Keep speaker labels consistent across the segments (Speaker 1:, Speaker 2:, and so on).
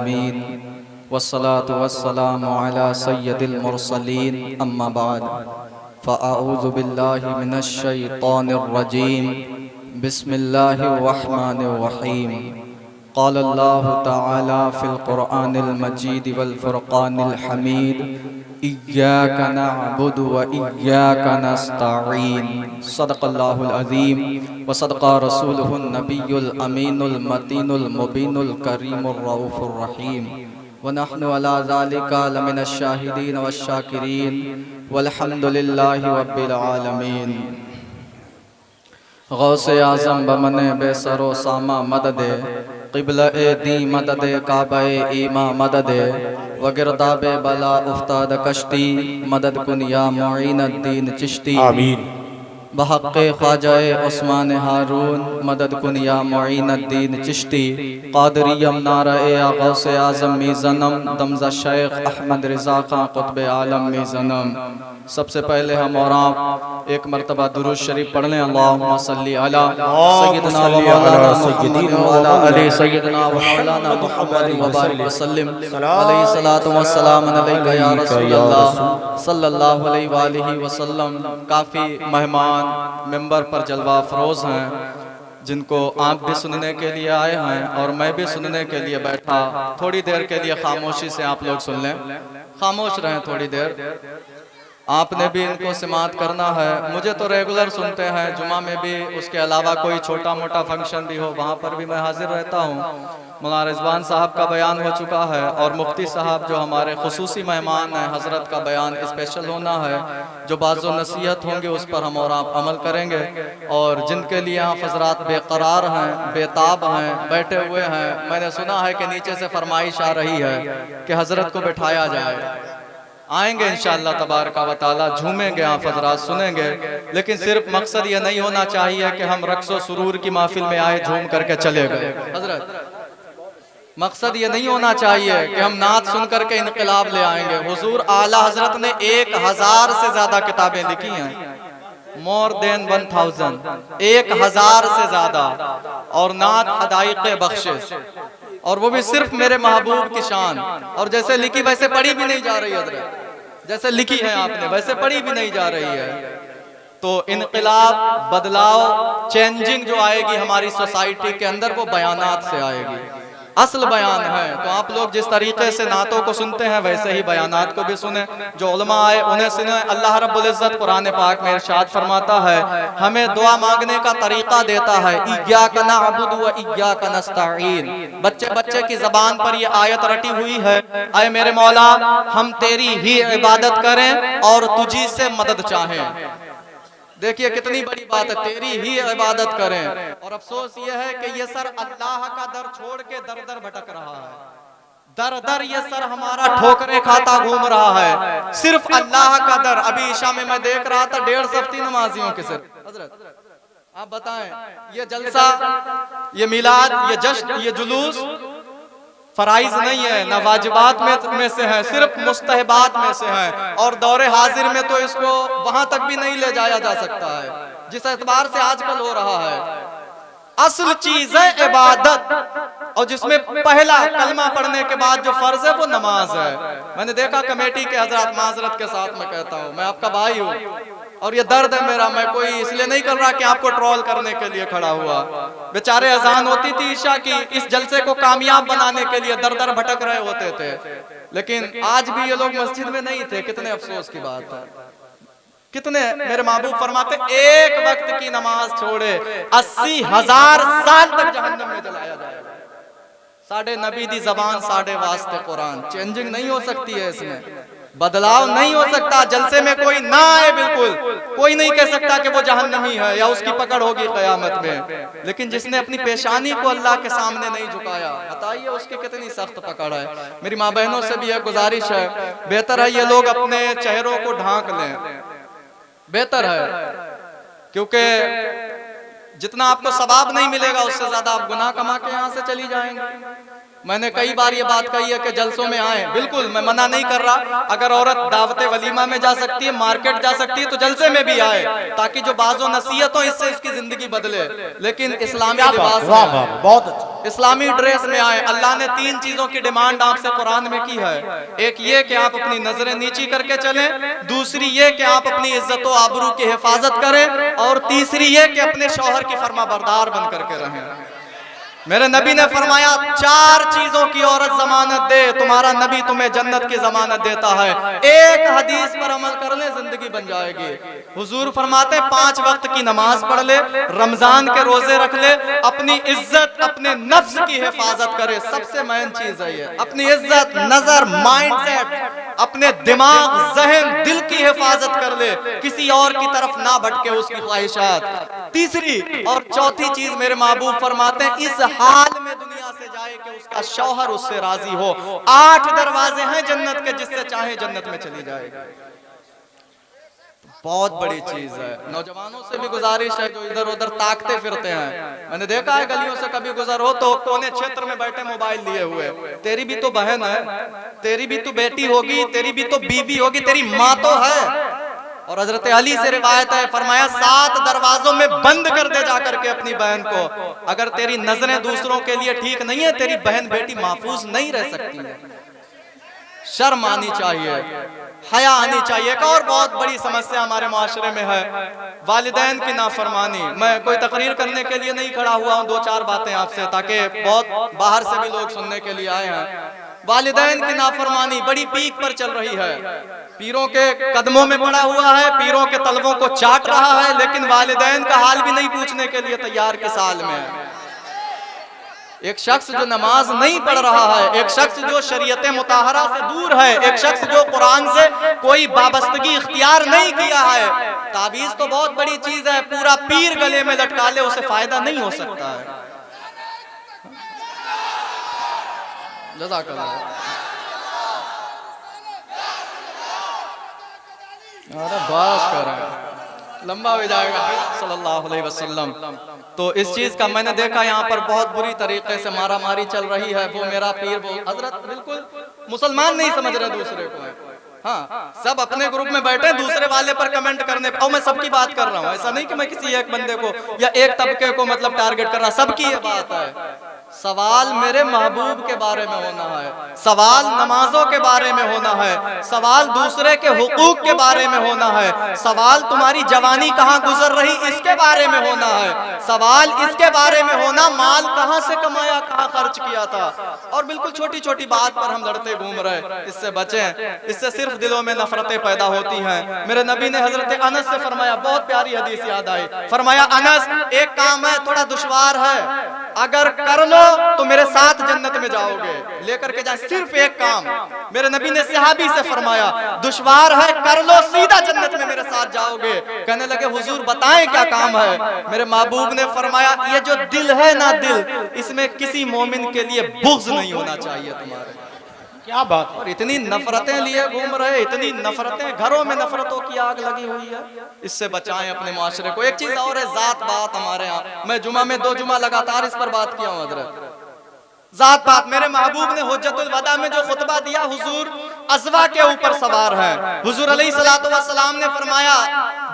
Speaker 1: आलमीन वस्सलातु वस्सलामु अला सय्यदिल मुरसलीन अम्मा बाद फ़अऊज़ु बिल्लाहि मिनश शैतानिर रजीम बिस्मिल्लाहिर रहमानिर रहीम क़ाल अल्लाहु तआला फ़िल क़ुरआनिल मजीद वल फ़ुरक़ानिल हमीद इय्याका नअबुदु व इय्याका नस्तईन सदक़ल्लाहुल अज़ीम व सदक़ा रसूलुहुन नबियुल अमीनुल मतीनुल मुबीनुल करीमुर रऊफ़ुर रहीम व नहनु अला ज़ालिका लमिनश शाहिदीन वश्शाकिरीन वल्हम्दुलिल्लाहि रब्बिल आलमीन। गौसे आज़म बमने बेसरो सामा मददे क़िबला ए दी मददे काबे ईमा मददे वगिरदाबे बला उफ्ताद कश्ती मदद कुन या मुईनुद्दीन चिश्ती आमीन। बहक़्क़े ख्वाजाए उस्मान हारून मदद कुन या मुईनुद्दीन चिश्ती क़ादरियम नारे या गौसे आज़म मीज़नम दमज़ा शेख अहमद रज़ा खां क़ुत्ब आलम मीज़नम। सबसे पहले हम और आप एक मरतबा दुरूद शरीफ पढ़ लें। अल्लाहुम्मा सल्ली अला सय्यिदना व मौलाना मुहम्मद व अला आलि सय्यिदना व मौलाना मुहम्मद व बारिक व सल्लिम अलैहि सलातु व सलाम अलैका या रसूलल्लाह सल्लल्लाहु अलैहि व आलिहि व सल्लम। काफ़ी मेहमान मिंबर पर जलवा अफरोज़ हैं जिनको आप भी सुनने के लिए आए हैं और मैं भी सुनने के लिए बैठा। थोड़ी देर के लिए खामोशी से आप लोग सुन लें, खामोश रहें थोड़ी देर। आपने भी इनको समात करना है। मुझे तो रेगुलर सुनते हैं, जुमा में भी, उसके अलावा कोई छोटा मोटा फंक्शन भी हो वहाँ पर भी मैं हाजिर रहता हूँ। मौलाना रिजवान साहब का बयान हो चुका है और मुफ्ती साहब जो हमारे खुसूसी मेहमान हैं, हजरत का बयान स्पेशल होना है। जो बाज़ो नसीहत होंगे उस पर हम और आप अमल करेंगे। और जिनके लिए आप हजरात बेकरार हैं, बेताब हैं, बैठे हुए हैं, मैंने सुना है कि नीचे से फरमाइश आ रही है कि हजरत को बिठाया जाए। आएंगे इंशाअल्लाह तबारक व तआला, झूमेंगे, आप हजरात सुनेंगे। लेकिन सिर्फ मकसद ये नहीं होना चाहिए कि हम रक्सो सुरूर की महफिल में आए झूम करके चले गए। हजरत मकसद ये नहीं होना चाहिए कि हम नात सुन करके इनकलाब ले आएंगे। हुजूर आला हजरत ने 1000 से ज्यादा किताबें लिखी हैं, मोर देन 1000, 1000 से ज्यादा, और नात हदाइक़े बख्शिश, और वो भी सिर्फ मेरे महबूब की शान। और जैसे लिखी वैसे पढ़ी भी नहीं जा रही हजरत, जैसे लिखी है आपने वैसे पढ़ी भी नहीं जा रही है। तो इनकलाब, बदलाव, चेंजिंग जो आएगी हमारी सोसाइटी के अंदर वो बयानात से आएगी, असल बयान है। तो आप लोग जिस तरीके से नातों को सुनते हैं वैसे ही बयानात को भी सुने। जो उलमा आए उन्हें सुने। अल्लाह रब्बुल इज्जत कुरान पाक में इरशाद फरमाता है, हमें दुआ मांगने का तरीका देता है, इय्याका नअबुदु व इय्याका नस्तईन। बच्चे बच्चे की जबान पर ये आयत रटी हुई है, ऐ मेरे मौला हम तेरी ही इबादत करें और तुझी से मदद चाहें। देखिए कितनी बड़ी बात है, तेरी ही इबादत करें। और अफसोस ये है कि ये सर अल्लाह का दर छोड़ के दर दर भटक रहा है, दर दर ये सर हमारा ठोकरे खाता घूम रहा है, सिर्फ अल्लाह का दर। अभी ईशा में मैं देख रहा था 150 सफ्ती नमाजियों के सिर। हजरत आप बताएं, ये जलसा, ये मिलाद, ये जश्न, ये जुलूस फराइज नहीं है, न वाजिबात में से है, सिर्फ मुस्तहबात में से है। और दौरे हाजिर में तो इसको वहां तक भी नहीं ले जाया जा सकता है जिस एतबार से आजकल हो रहा है। असल चीज है इबादत, और जिसमें पहला कलमा पढ़ने के बाद जो फर्ज है वो नमाज है। मैंने देखा कमेटी के हजरात, माजरत के साथ मैं कहता हूँ, मैं आपका भाई हूँ और ये दर्द है मेरा। मैं कोई इसलिए नहीं कर रहा कि आपको ट्रोल करने के लिए खड़ा हुआ। बेचारे अजान होती थी ईशा की, इस जलसे को कामयाब बनाने के लिए दर दर भटक रहे होते थे, लेकिन आज भी ये लोग मस्जिद में नहीं थे। कितने अफसोस की बात है। कितने मेरे महबूब फरमाते, एक वक्त की नमाज छोड़े 80,000 साल तक जहन्नम में जलाया जाएगा। साढ़े नबी दी जबान, साढ़े वास्ते कुरान। चेंजिंग नहीं हो सकती है, इसमें बदलाव नहीं हो सकता। जलसे में कोई ना आए, बिल्कुल कोई नहीं कह सकता कि वो जहन्नमी है या उसकी पकड़ होगी क़यामत में। लेकिन जिसने अपनी पेशानी को अल्लाह के सामने नहीं झुकाया, बताइए उसकी कितनी सख्त पकड़ है। मेरी माँ बहनों से भी एक गुजारिश है, बेहतर है ये लोग अपने चेहरों को ढांक लें, बेहतर है, क्योंकि जितना आपको सवाब नहीं मिलेगा उससे ज्यादा आप गुनाह कमा के यहाँ से चली जाएंगे। मैंने कई बार ये बात कही है कि जलसों में आए, बिल्कुल मैं मना नहीं कर रहा। अगर औरत दावते वलीमा में जा सकती है, मार्केट जा सकती है, तो जलसे में भी आए, ताकि जो बाजो नसीहत हो इससे इसकी जिंदगी बदले। लेकिन इस्लामी लिबास में,
Speaker 2: बहुत अच्छा,
Speaker 1: इस्लामी ड्रेस में आए। अल्लाह ने 3 चीजों की डिमांड आपसे कुरान में की है। एक ये कि आप अपनी नजरें नीची करके चलें, दूसरी ये कि आप अपनी इज्जत व आबरू की हिफाजत करें, और तीसरी ये कि अपने शौहर की फरमाबरदार बन करके रहें। मेरे नबी ने फरमाया 4 चीजों की औरत जमानत दे, तुम्हारा नबी तुम्हें जन्नत की जमानत देता है। एक हदीस पर अमल कर ले, जिंदगी बन जाएगी। हुजूर फरमाते 5 वक्त की नमाज पढ़ ले, रमजान के रोजे रख ले, अपनी इज्जत अपने नफ्स की हिफाजत करे। सबसे मेन चीज है ये, अपनी इज्जत, नजर, माइंड सेट, अपने दिमाग, जहन, दिल की हिफाजत कर ले, किसी और की तरफ ना भटके उसकी ख्वाहिशात। तीसरी और चौथी चीज मेरे महबूब फरमाते हैं, इस हाल में दुनिया से जाए कि उसका शौहर उससे राजी हो। 8 दरवाजे हैं जन्नत के, जिससे चाहे जन्नत में चली जाएगी। बहुत बड़ी चीज है। नौजवानों से भी गुजारिश है जो इधर उधर ताकते फिरते हैं, मैंने देखा है गलियों से कभी गुजर हो तो कोने क्षेत्र में बैठे मोबाइल लिए हुए। तेरी भी तो बहन है, तेरी भी तो बेटी होगी, तेरी भी तो बीवी होगी, तेरी माँ तो है। और हजरत अली से रिवायत है, फरमाया 7 दरवाजों में बंद कर दे जाकर के अपनी बहन को। अगर तेरी नजरें दूसरों के लिए ठीक नहीं है, तेरी बहन बेटी महफूज नहीं रह सकती है। शर्म आनी चाहिए, हया आनी चाहिए। एक और बहुत बड़ी समस्या हमारे माशरे में है, वालिदैन की नाफरमानी। मैं कोई तकरीर करने के लिए नहीं खड़ा हुआ हूँ, 2-4 बातें आपसे, ताकि बहुत बाहर से भी लोग सुनने के लिए आए हैं। वालिदैन की नाफरमानी बड़ी पीक पर चल रही है, पीरों के कदमों में पड़ा हुआ है, पीरों के तलवों को चाट रहा है, लेकिन वालिदैन का हाल भी नहीं पूछने के लिए तैयार के साल में। एक शख्स जो नमाज नहीं पढ़ रहा है, एक शख्स जो शरीयत मुताहरा से दूर है, एक शख्स जो कुरान से कोई वाबस्तगी इख्तियार नहीं किया है। ताबीज तो बहुत बड़ी चीज है, पूरा पीर गले में लटका ले उसे फायदा नहीं हो सकता है। जज़ाकल्लाह। अरे बस करें, लंबा हो जाएगा सल्लल्लाहु अलैहि वसल्लम। तो इस चीज का मैंने देखा यहाँ पर बहुत बुरी तरीके से मारा मारी चल रही है। वो मेरा पीर, वो हजरत, बिल्कुल मुसलमान नहीं समझ रहे दूसरे को है। हाँ, सब अपने ग्रुप में बैठे दूसरे वाले पर कमेंट करने पे। और मैं सबकी बात कर रहा हूँ, ऐसा नहीं कि मैं किसी एक बंदे को या एक तबके को मतलब टारगेट कर रहा, सबकी ये बात है। सवाल मेरे महबूब के बारे में होना है, सवाल नमाजों के बारे में होना है, सवाल दूसरे के हुकूक के बारे में होना है, सवाल तुम्हारी जवानी कहाँ गुजर रही इसके बारे में होना है, सवाल इसके बारे में होना माल कहाँ से कमाया, कहाँ खर्च किया था। और बिल्कुल छोटी छोटी बात पर हम लड़ते घूम रहे, इससे बचें, इससे सिर्फ दिलों में नफरतें पैदा होती हैं। मेरे नबी ने हजरत अनस से फरमाया, बहुत प्यारी हदीस याद आई, फरमाया अनस एक काम है थोड़ा दुश्वार है, अगर कर लो तो मेरे साथ जन्नत में जाओगे, लेकर के जाए सिर्फ एक काम। मेरे नबी ने सहाबी से फरमाया दुश्वार है, कर लो सीधा जन्नत में मेरे साथ जाओगे। कहने लगे हुजूर बताएं क्या काम है। मेरे महबूब ने फरमाया ये जो दिल है ना, दिल, इसमें किसी मोमिन के लिए बुग़्ज़ नहीं होना चाहिए तुम्हारे।
Speaker 2: क्या बात।
Speaker 1: और इतनी नफरतें लिए घूम रहे, इतनी नफरतें, घरों में नफरतों की आग लगी हुई है। इससे बचाएं अपने माशरे को। एक चीज और है, जात बात हमारे यहाँ, मैं जुमा में 2 जुमा लगातार इस पर बात किया हूँ हजरत, जात पात। मेरे महबूब ने हुज्जतुल वदा में जो खुतबा दिया, हुजूर अज़वा के ऊपर सवार हैं। हुजूर अलैहिस्सलातु वस्सलाम ने फरमाया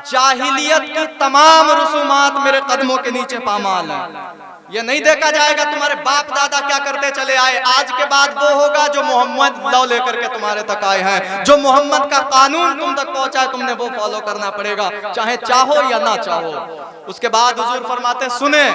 Speaker 1: जाहिलियत की तमाम रसूमात मेरे कदमों के नीचे पामाल हैं। ये नहीं देखा जाएगा तुम्हारे बाप दादा क्या करते चले आए, आज के बाद वो होगा जो मोहम्मद लौ लेकर के तुम्हारे तक आए हैं। जो मोहम्मद का कानून तुम तक पहुंचा है, तुमने वो फॉलो करना पड़ेगा, चाहे चाहो या ना चाहो। उसके बाद हुजूर फरमाते सुने,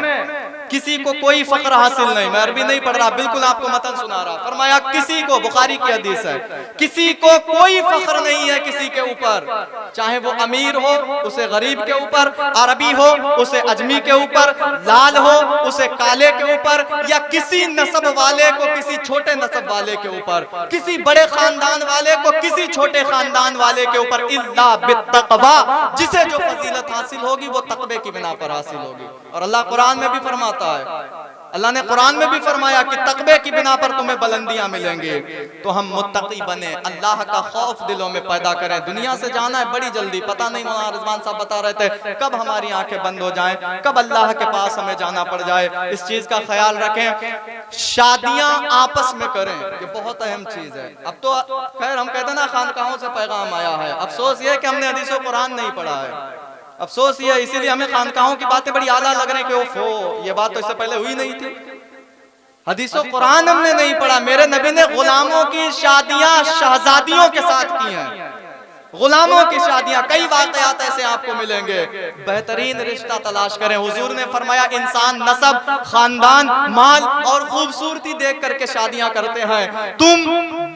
Speaker 1: किसी को कोई फख्र हासिल नहीं, मैं अरबी नहीं पढ़ रहा, बिल्कुल आपको मतन सुना रहा। फरमाया किसी को, बुखारी की हदीस है, किसी को कोई फख्र नहीं है किसी के ऊपर, चाहे वो अमीर हो उसे गरीब के ऊपर, अरबी हो उसे अजमी के ऊपर, लाल हो उसे काले के ऊपर, या किसी नस्ब वाले को किसी छोटे नस्ब वाले के ऊपर, किसी बड़े खानदान वाले को किसी छोटे खानदान वाले के ऊपर, इल्ला बित्तक़वा, जिसे जो फजीलत हासिल होगी वो तक़वे की बिना पर हासिल होगी। और अल्लाह कुरान में भी फरमाता है अल्लाह ने कुरान में भी फरमाया कि तकबे की बिना पर तुम्हें बुलंदियां मिलेंगी। तो हम मुत्तकी बने, अल्लाह का खौफ दिलों में पैदा करें। दुनिया से जाना है बड़ी जल्दी, पता नहीं मौलाना रिजवान साहब बता रहे थे कब हमारी आंखें बंद हो जाएं, कब अल्लाह के पास हमें जाना पड़ जाए। इस चीज का ख्याल रखें। शादियां आपस में करें, ये बहुत अहम चीज है। अब तो खैर हम कहते हैं ना खानकाहों से पैगाम आया है, अफसोस ये कि हमने हदीस और कुरान नहीं पढ़ा है। अफसोस ये, इसीलिए हमें खानकाहों की बातें बड़ी आला लग रही है कि ओफो ये बात तो इससे पहले हुई नहीं थी। हदीसों कुरान हमने नहीं पढ़ा। मेरे नबी ने गुलामों की शादियां शहजादियों के साथ की हैं, गुलामों की शादियां। कई वाकयात ऐसे आपको मिलेंगे। बेहतरीन रिश्ता तलाश करें। हुजूर ने फरमाया इंसान नसब, खानदान, माल और खूबसूरती देख करके शादियां करते हैं। तुम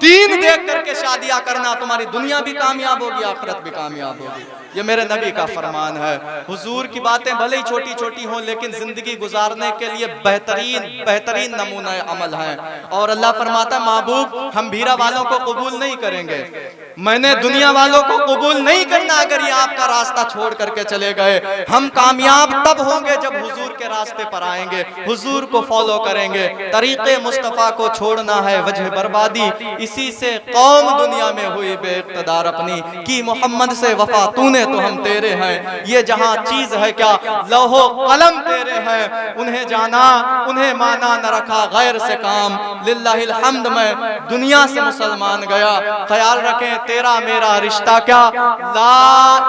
Speaker 1: दीन देख करके शादियां करना, तुम्हारी दुनिया भी कामयाब होगी, आखिरत भी कामयाब होगी। ये मेरे नबी का फरमान है। हुजूर की बातें भले ही छोटी छोटी हों, लेकिन जिंदगी गुजारने के लिए बेहतरीन नमूना अमल है। और अल्लाह फरमाता है महबूब हम भीरा वालों को कबूल नहीं करेंगे, मैंने दुनिया वालों को कबूल नहीं करना अगर ये आपका रास्ता छोड़ करके चले गए। हम कामयाब तब होंगे जब हुजूर के रास्ते पर आएंगे, हुजूर को फॉलो करेंगे। तरीके मुस्तफा को छोड़ना है वजह बर्बादी, इसी से कौम दुनिया में हुई बेइक़्तिदार अपनी की मोहम्मद से वफा तूने तो हम तेरे हैं। ये जहां चीज है क्या लौहो कलम तेरे हैं, उन्हें जाना उन्हें माना न रखा गैर से काम। लिल्लाहिल हम्द में दुनिया से मुसलमान गया। ख्याल रखें तेरा मेरा रिश्ता क्या ला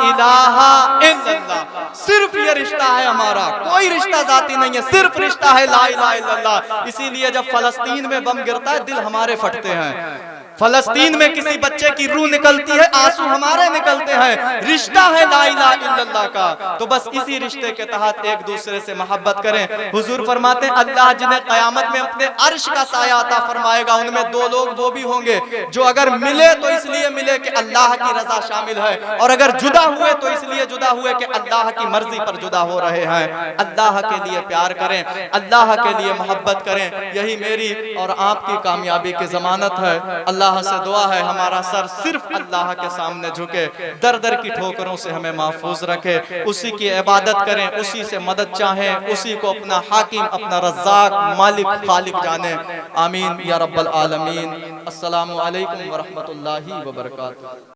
Speaker 1: इलाहा इल्लल्लाह, सिर्फ ये रिश्ता है हमारा, कोई रिश्ता जाती नहीं है, सिर्फ रिश्ता है ला इलाहा इल्लल्लाह। इसीलिए जब फलस्तीन में बम गिरता है दिल हमारे फटते हैं, फलस्तीन में किसी बच्चे की रूह निकलती है आंसू हमारे निकलते हैं। रिश्ता है ला इलाहा इल्लल्लाह का, तो बस इसी रिश्ते के तहत एक दूसरे से मोहब्बत करें। हुजूर फरमाते हैं अल्लाह जिन्हें कयामत में अपने अर्श का साया अता फरमाएगा, उनमें दो लोग वो भी होंगे जो अगर मिले तो इसलिए मिले कि अल्लाह की रजा शामिल है, और अगर जुदा हुए तो इसलिए जुदा हुए कि अल्लाह की मर्जी पर जुदा हो रहे हैं। अल्लाह के लिए प्यार करें, अल्लाह के लिए मोहब्बत करें, यही मेरी और आपकी कामयाबी की जमानत है। अल्लाह से दुआ है हमारा सर सिर्फ अल्लाह के सामने झुके, दर दर की ठोकरों से हमें महफूज रखे, उसी की इबादत करें, उसी से मदद चाहें, उसी को अपना हाकिम, अपना रज़्ज़ाक, मालिक, खालिक जाने। आमीन या रब्बल आलमीन। अस्सलामु अलैकुम व रहमतुल्लाहि व बरकातुहू।